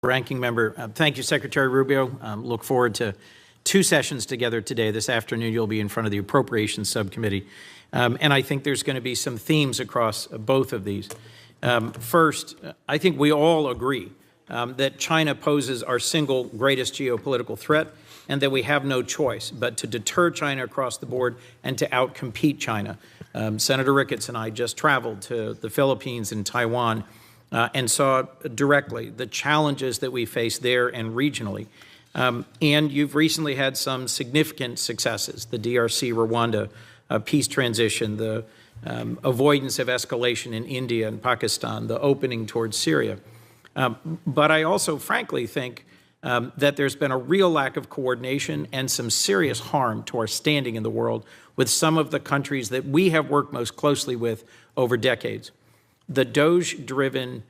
Ranking Member. Thank you, Secretary Rubio. Look forward to 2 sessions together today. This afternoon, you'll be in front of the Appropriations Subcommittee. And I think there's going to be some themes across both of these. First, I think we all agree that China poses our single greatest geopolitical threat and that we have no choice but to deter China across the board and to outcompete China. Senator Ricketts and I just traveled to the Philippines and Taiwan and saw directly the challenges that we face there and regionally. And you've recently had some significant successes, the DRC, Rwanda, peace transition, the avoidance of escalation in India and Pakistan, the opening towards Syria. But I also frankly think that there's been a real lack of coordination and some serious harm to our standing in the world with some of the countries that we have worked most closely with over decades. The DOGE-driven,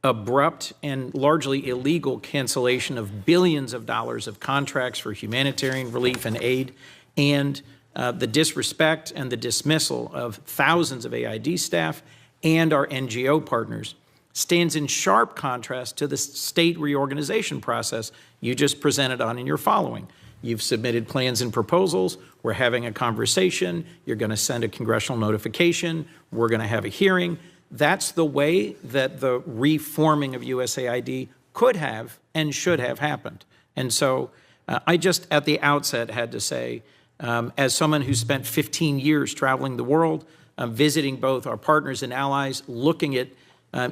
abrupt, and largely illegal cancellation of billions of dollars of contracts for humanitarian relief and aid, and the disrespect and the dismissal of thousands of AID staff and our NGO partners stands in sharp contrast to the state reorganization process you just presented on in your following. You've submitted plans and proposals. We're having a conversation. You're going to send a congressional notification. We're going to have a hearing. That's the way that the reforming of USAID could have and should have happened. And so I just at the outset had to say, as someone who spent 15 years traveling the world, visiting both our partners and allies, looking at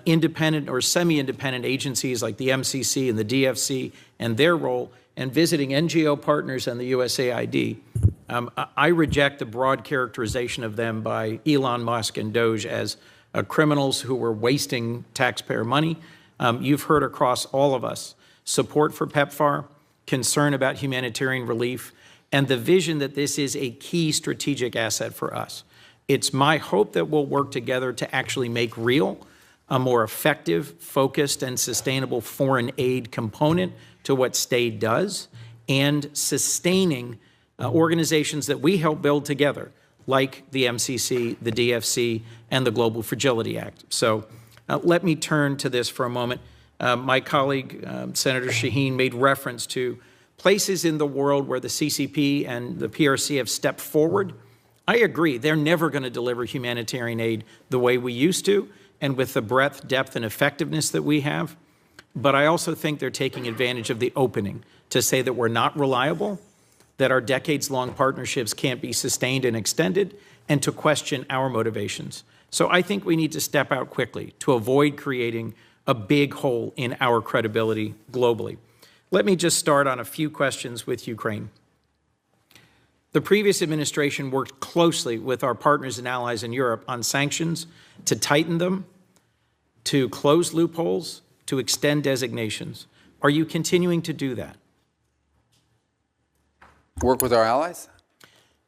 independent or semi-independent agencies like the MCC and the DFC and their role, and visiting NGO partners and the USAID, I reject the broad characterization of them by Elon Musk and DOGE as criminals who were wasting taxpayer money. You've heard across all of us support for PEPFAR, concern about humanitarian relief, and the vision that this is a key strategic asset for us. It's my hope that we'll work together to actually make real a more effective, focused, and sustainable foreign aid component to what STAID does, and sustaining organizations that we help build together, like the MCC, the DFC, and the Global Fragility Act. So let me turn to this for a moment. My colleague, Senator Shaheen, made reference to places in the world where the CCP and the PRC have stepped forward. I agree, they're never going to deliver humanitarian aid the way we used to, and with the breadth, depth, and effectiveness that we have. But I also think they're taking advantage of the opening to say that we're not reliable, that our decades-long partnerships can't be sustained and extended, and to question our motivations. So I think we need to step out quickly to avoid creating a big hole in our credibility globally. Let me just start on a few questions with Ukraine. The previous administration worked closely with our partners and allies in Europe on sanctions to tighten them, to close loopholes, to extend designations. Are you continuing to do that? Work with our allies?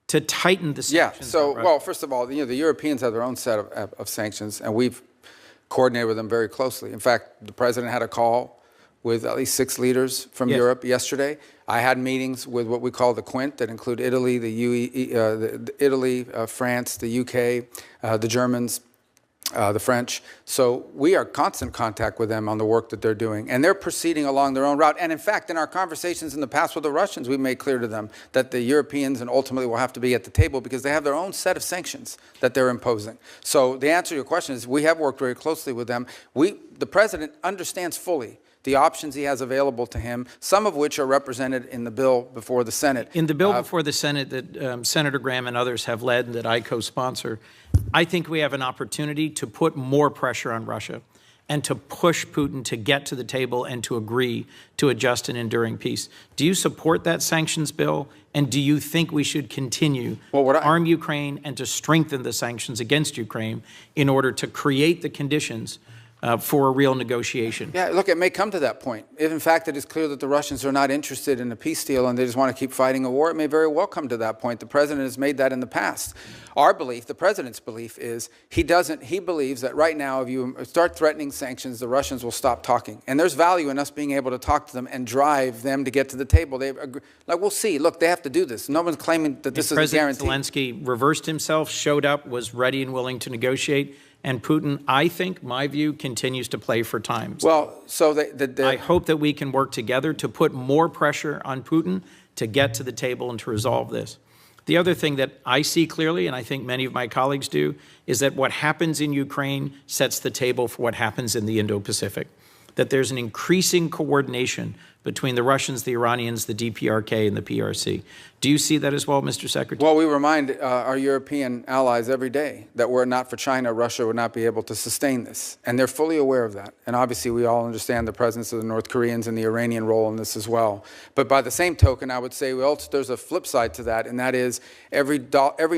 To tighten the sanctions? Yeah, so, well, first of all, the Europeans have their own set of sanctions, and we've coordinated with them very closely. In fact, the president had a call with at least 6 leaders from Europe yesterday. I had meetings with what we call the Quint that include Italy, France, the UK, the Germans, the French. So we are in constant contact with them on the work that they're doing. And they're proceeding along their own route. And in fact, in our conversations in the past with the Russians, we made clear to them that the Europeans and ultimately will have to be at the table because they have their own set of sanctions that they're imposing. So the answer to your question is we have worked very closely with them. The president understands fully the options he has available to him, some of which are represented in the bill before the Senate. In the bill before the Senate that Senator Graham and others have led and that I co-sponsor, I think we have an opportunity to put more pressure on Russia and to push Putin to get to the table and to agree to a just and enduring peace. Do you support that sanctions bill? And do you think we should continue to arm Ukraine and to strengthen the sanctions against Ukraine in order to create the conditions for a real negotiation? Yeah, look, it may come to that point. If, in fact, it is clear that the Russians are not interested in a peace deal and they just want to keep fighting a war, it may very well come to that point. The president has made that in the past. Our belief, the president's belief, is he believes that right now, if you start threatening sanctions, the Russians will stop talking. And there's value in us being able to talk to them and drive them to get to the table. Like, we'll see. Look, they have to do this. No one's claiming that this is a guarantee. President Zelensky reversed himself, showed up, was ready and willing to negotiate, And Putin, I think, my view, continues to play for time. Well, so I hope that we can work together to put more pressure on Putin to get to the table and to resolve this. The other thing that I see clearly, and I think many of my colleagues do, is that what happens in Ukraine sets the table for what happens in the Indo-Pacific. That there's an increasing coordination between the Russians, the Iranians, the DPRK, and the PRC. Do you see that as well, Mr. Secretary? Well, we remind our European allies every day that were it not for China, Russia would not be able to sustain this. And they're fully aware of that. And obviously, we all understand the presence of the North Koreans and the Iranian role in this as well. But by the same token, I would say there's a flip side to that, and that is every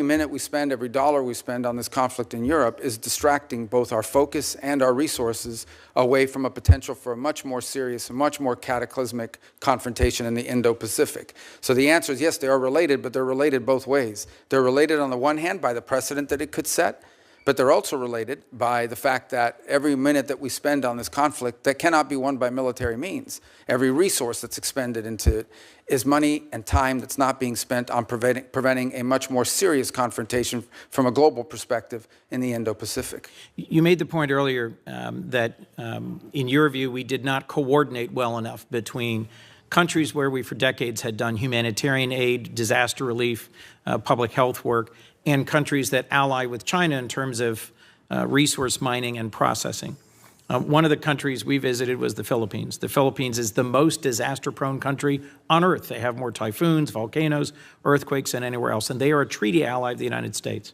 minute we spend, every dollar we spend on this conflict in Europe is distracting both our focus and our resources away from a potential for a much more serious, a much more cataclysmic confrontation in the Indo-Pacific. So the answer is yes, they are related, but they're related both ways. They're related on the one hand by the precedent that it could set, but they're also related by the fact that every minute that we spend on this conflict that cannot be won by military means, every resource that's expended into it is money and time that's not being spent on preventing a much more serious confrontation from a global perspective in the Indo-Pacific. You made the point earlier that, in your view, we did not coordinate well enough between countries where we for decades had done humanitarian aid, disaster relief, public health work, and countries that ally with China in terms of resource mining and processing. One of the countries we visited was the Philippines. The Philippines is the most disaster-prone country on Earth. They have more typhoons, volcanoes, earthquakes than anywhere else, and they are a treaty ally of the United States.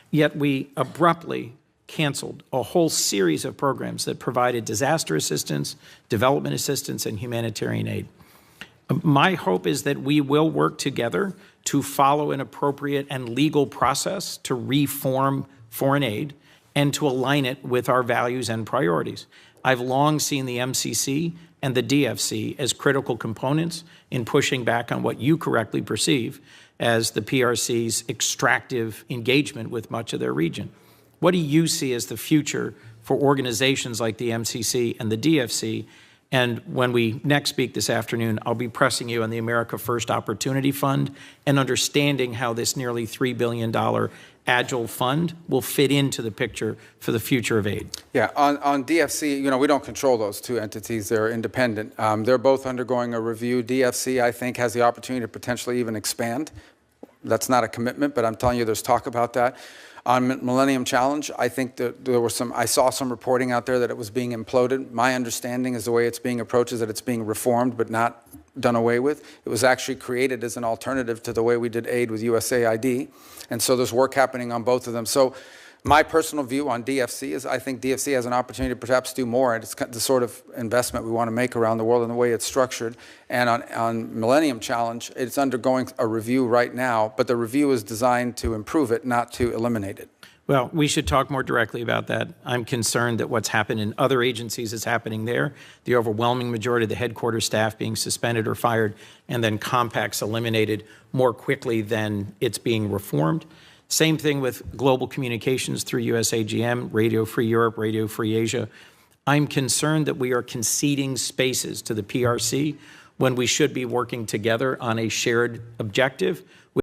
Yet we abruptly canceled a whole series of programs that provided disaster assistance, development assistance, and humanitarian aid. My hope is that we will work together to follow an appropriate and legal process to reform foreign aid and to align it with our values and priorities. I've long seen the MCC and the DFC as critical components in pushing back on what you correctly perceive as the PRC's extractive engagement with much of their region. What do you see as the future for organizations like the MCC and the DFC? And when we next speak this afternoon, I'll be pressing you on the America First Opportunity Fund and understanding how this nearly $3 billion Agile fund will fit into the picture for the future of aid. Yeah, on DFC, we don't control those two entities. They're independent. They're both undergoing a review. DFC, I think, has the opportunity to potentially even expand. That's not a commitment, but I'm telling you there's talk about that. On Millennium Challenge, I think that I saw some reporting out there that it was being imploded. My understanding is the way it's being approached is that it's being reformed but not done away with. It was actually created as an alternative to the way we did aid with USAID. And so there's work happening on both of them. So my personal view on DFC is I think DFC has an opportunity to perhaps do more, and it's the sort of investment we want to make around the world and the way it's structured. And on Millennium Challenge, it's undergoing a review right now, but the review is designed to improve it, not to eliminate it. Well, we should talk more directly about that. I'm concerned that what's happened in other agencies is happening there. The overwhelming majority of the headquarters staff being suspended or fired, and then compacts eliminated more quickly than it's being reformed. Same thing with global communications through USAGM, Radio Free Europe, Radio Free Asia. I'm concerned that we are conceding spaces to the PRC when we should be working together on a shared objective